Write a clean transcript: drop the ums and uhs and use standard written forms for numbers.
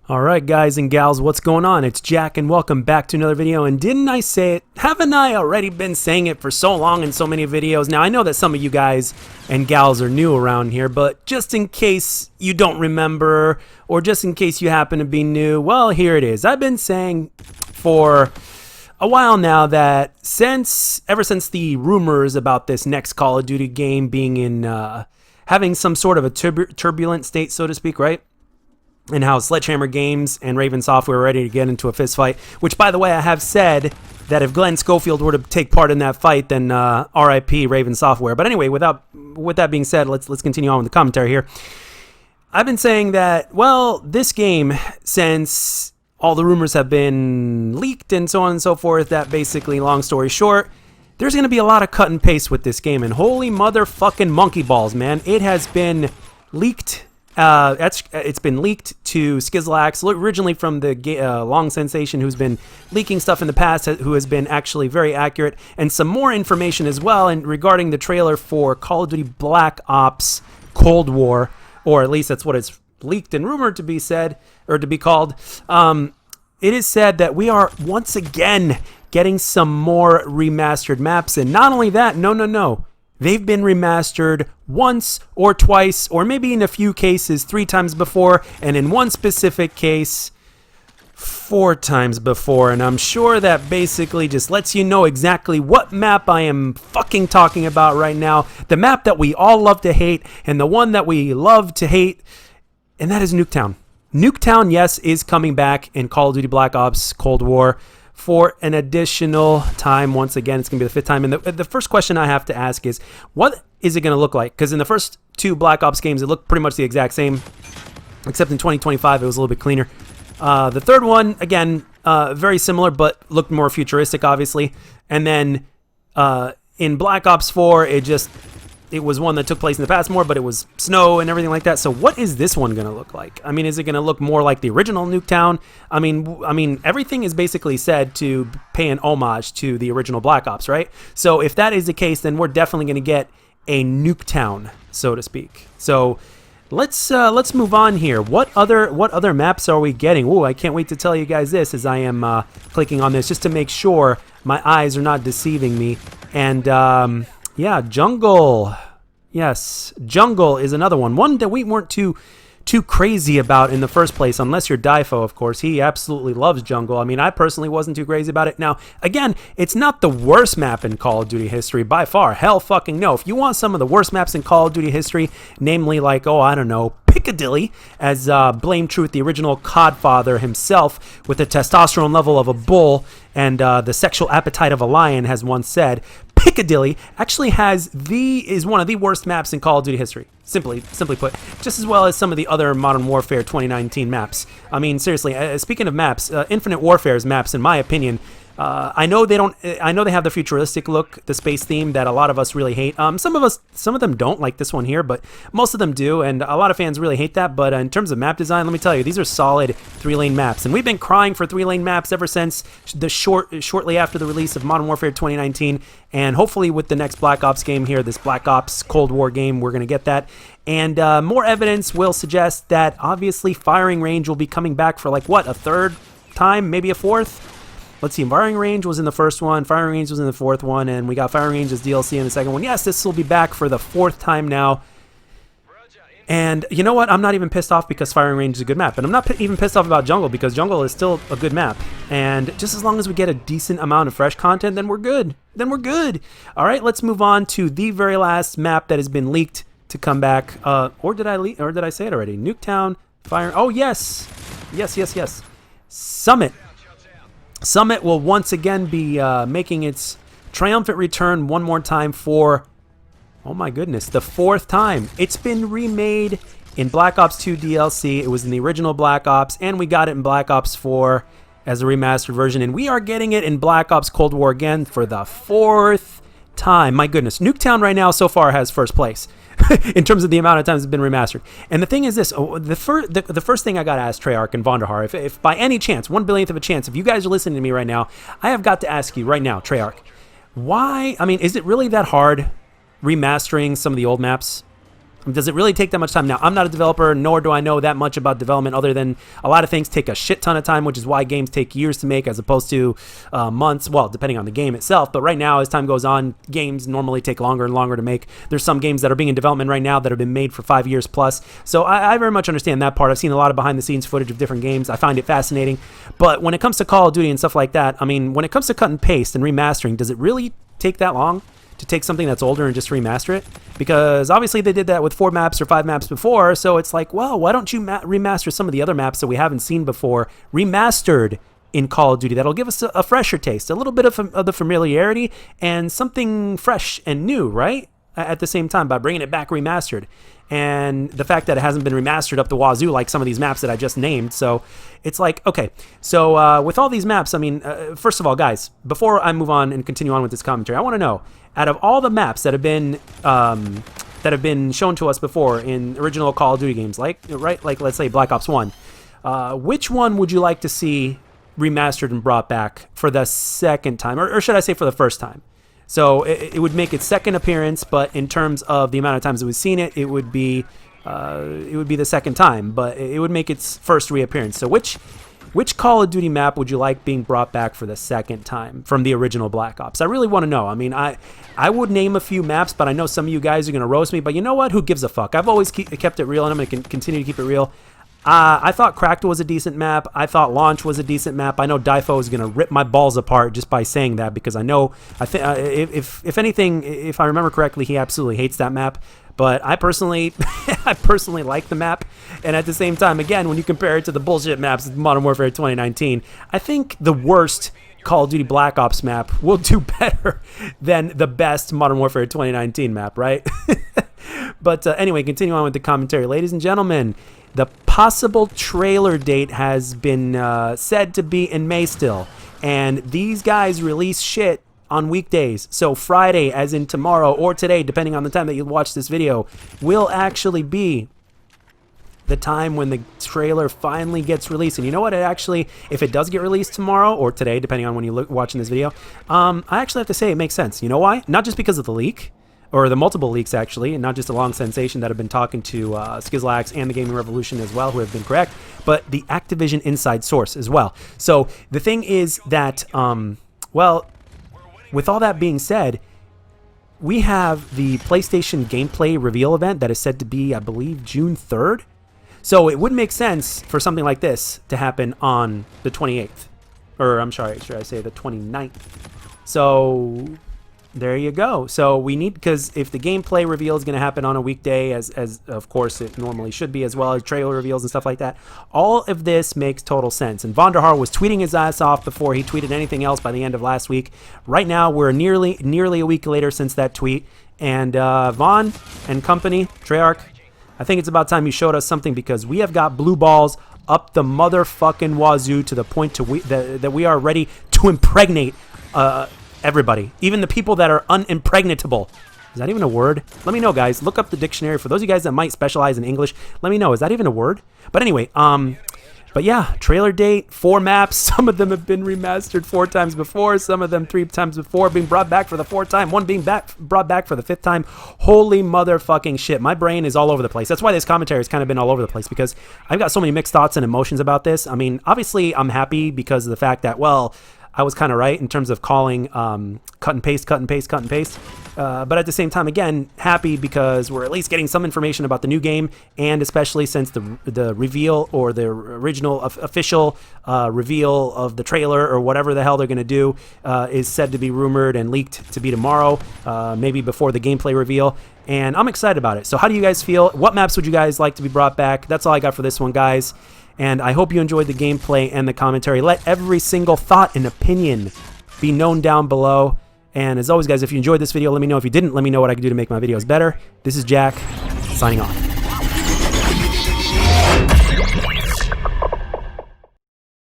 Alright guys and gals, what's going on? It's Jack and welcome back to another video. And didn't I say it? Haven't I already been saying it for so long in so many videos? Now I know that some of you guys and gals are new around here, but just in case you don't remember, or just in case you happen to be new, well, here it is. I've been saying for a while now that ever since the rumors about this next Call of Duty game being in having some sort of a turbulent state, so to speak, right? And how Sledgehammer Games and Raven Software were ready to get into a fist fight, which, by the way, I have said that if Glenn Schofield were to take part in that fight, then RIP Raven Software. But anyway, with that being said, let's continue on with the commentary here. I've been saying that, well, this game, since all the rumors have been leaked and so on and so forth, that basically, long story short, there's going to be a lot of cut and paste with this game. And holy motherfucking monkey balls, man. It has been leaked. It's been leaked to Skizlax, originally from the Long Sensation, who's been leaking stuff in the past, who has been actually very accurate, and some more information as well regarding the trailer for Call of Duty Black Ops Cold War, or at least that's what it's leaked and rumored to be said, or to be called. It is said that we are once again getting some more remastered maps, and not only that, no. They've been remastered once or twice, or maybe in a few cases 3 times before, and in one specific case 4 times before. And I'm sure that basically just lets you know exactly what map I am fucking talking about right now. The map that we all love to hate, and the one that we love to hate, and that is Nuketown. Nuketown, yes, is coming back in Call of Duty Black Ops Cold War for an additional time. Once again, it's going to be the 5th time. And the first question I have to ask is, what is it going to look like? Because in the first 2 Black Ops games, it looked pretty much the exact same, except in 2025, it was a little bit cleaner. The third one, again, very similar, but looked more futuristic, obviously. And then in Black Ops 4, it was one that took place in the past more, but it was snow and everything like that. So what is this one going to look like? I mean, is it going to look more like the original Nuketown? I mean, everything is basically said to pay an homage to the original Black Ops, right? So if that is the case, then we're definitely going to get a Nuketown, so to speak. So let's move on here. What other maps are we getting? Ooh, I can't wait to tell you guys this as I am clicking on this just to make sure my eyes are not deceiving me. And yeah, Jungle. Yes, Jungle is another one that we weren't too crazy about in the first place, unless you're Difo, of course. He absolutely loves Jungle. I mean, I personally wasn't too crazy about it. Now, again, it's not the worst map in Call of Duty history by far. Hell fucking no. If you want some of the worst maps in Call of Duty history, namely like, oh, I don't know, Piccadilly, as Blame Truth, the original COD father himself, with the testosterone level of a bull and the sexual appetite of a lion, has once said, Piccadilly actually is one of the worst maps in Call of Duty history, simply put, just as well as some of the other Modern Warfare 2019 maps. I mean, seriously, speaking of maps, Infinite Warfare's maps, in my opinion, I know they have the futuristic look, the space theme that a lot of us really hate. Some of them don't, like this one here, but most of them do, and a lot of fans really hate that. But in terms of map design, let me tell you, these are solid 3-lane maps, and we've been crying for 3-lane maps ever since shortly after the release of Modern Warfare 2019, and hopefully with the next Black Ops game here, this Black Ops Cold War game, we're gonna get that. And more evidence will suggest that obviously firing range will be coming back for like what, a 3rd time, maybe a 4th. Let's see, firing range was in the first one, firing range was in the 4th one, and we got firing range as DLC in the 2nd one. Yes, this will be back for the 4th time now. And you know what? I'm not even pissed off because firing range is a good map. And I'm not even pissed off about Jungle because Jungle is still a good map. And just as long as we get a decent amount of fresh content, then we're good. All right, let's move on to the very last map that has been leaked to come back. Or did I say it already? Nuketown, fire. Oh, yes. Yes. Summit will once again be making its triumphant return one more time for, oh my goodness, the 4th time. It's been remade in Black Ops 2 DLC. It was in the original Black Ops, and we got it in Black Ops 4 as a remastered version, and we are getting it in Black Ops Cold War again for the 4th time. My goodness, Nuketown right now so far has 1st place in terms of the amount of times it's been remastered. And the thing is this, the first thing I got to ask Treyarch and Vonderhaar, if by any chance, 1/1000th of a chance, if you guys are listening to me right now, I have got to ask you right now, Treyarch, why, I mean, is it really that hard remastering some of the old maps? Does it really take that much time? Now, I'm not a developer, nor do I know that much about development other than a lot of things take a shit ton of time, which is why games take years to make as opposed to months, well, depending on the game itself. But right now, as time goes on, games normally take longer and longer to make. There's some games that are being in development right now that have been made for 5 years plus. So I very much understand that part. I've seen a lot of behind-the-scenes footage of different games. I find it fascinating. But when it comes to Call of Duty and stuff like that, I mean, when it comes to cut and paste and remastering, does it really take that long to take something that's older and just remaster it? Because obviously they did that with 4 maps or 5 maps before, so it's like, well, why don't you remaster some of the other maps that we haven't seen before, remastered in Call of Duty? That'll give us a fresher taste, a little bit of the familiarity, and something fresh and new, right? At the same time, by bringing it back remastered. And the fact that it hasn't been remastered up the wazoo like some of these maps that I just named. So it's like, okay, so with all these maps, I mean, first of all, guys, before I move on and continue on with this commentary, I want to know, out of all the maps that have been shown to us before in original Call of Duty games, like let's say Black Ops 1, which one would you like to see remastered and brought back for the second time, or should I say for the first time? So it would make its second appearance, but in terms of the amount of times that we've seen it, it would be the second time, but it would make its first reappearance. So which Call of Duty map would you like being brought back for the second time from the original Black Ops? I really want to know. I mean, I would name a few maps, but I know some of you guys are going to roast me, but you know what? Who gives a fuck? I've always kept it real, and I'm going to continue to keep it real. I thought Cracked was a decent map. I thought Launch was a decent map. I know Difo is going to rip my balls apart just by saying that, because I know, if anything, if I remember correctly, he absolutely hates that map. But I personally like the map. And at the same time, again, when you compare it to the bullshit maps of Modern Warfare 2019, I think the worst Call of Duty Black Ops map will do better than the best Modern Warfare 2019 map, right? But anyway, continue on with the commentary. Ladies and gentlemen, the possible trailer date has been said to be in May still. And these guys release shit on weekdays. So Friday, as in tomorrow, or today, depending on the time that you watch this video, will actually be the time when the trailer finally gets released. And you know what? If it does get released tomorrow or today, depending on when you're watching this video, I actually have to say it makes sense. You know why? Not just because of the leak, or the multiple leaks actually, and not just a long sensation that have been talking to Skizlax and the Gaming Revolution as well, who have been correct, but the Activision inside source as well. So the thing is that, well, with all that being said, we have the PlayStation gameplay reveal event that is said to be, I believe, June 3rd. So it would make sense for something like this to happen on the 28th. Or, I'm sorry, should I say the 29th? So there you go. So we need, because if the gameplay reveal is going to happen on a weekday, as of course it normally should be, as well as trailer reveals and stuff like that, all of this makes total sense. And Vonderhaar was tweeting his ass off before he tweeted anything else by the end of last week. Right now, we're nearly a week later since that tweet. And Vaughn and company, Treyarch, I think it's about time you showed us something, because we have got blue balls up the motherfucking wazoo to the point that we are ready to impregnate everybody, even the people that are unimpregnatable. Is that even a word? Let me know, guys. Look up the dictionary. For those of you guys that might specialize in English, let me know. Is that even a word? But anyway, but yeah, trailer date, 4 maps. Some of them have been remastered 4 times before. Some of them 3 times before, being brought back for the 4th time. One being brought back for the 5th time. Holy motherfucking shit. My brain is all over the place. That's why this commentary has kind of been all over the place, because I've got so many mixed thoughts and emotions about this. I mean, obviously, I'm happy because of the fact that, well, I was kind of right in terms of calling cut and paste. But at the same time, again, happy because we're at least getting some information about the new game, and especially since the reveal, or the original official reveal of the trailer, or whatever the hell they're going to do, is said to be rumored and leaked to be tomorrow, maybe before the gameplay reveal. And I'm excited about it. So how do you guys feel? What maps would you guys like to be brought back? That's all I got for this one, guys. And I hope you enjoyed the gameplay and the commentary. Let every single thought and opinion be known down below. And as always, guys, if you enjoyed this video, let me know. If you didn't, let me know what I can do to make my videos better. This is Jack, signing off.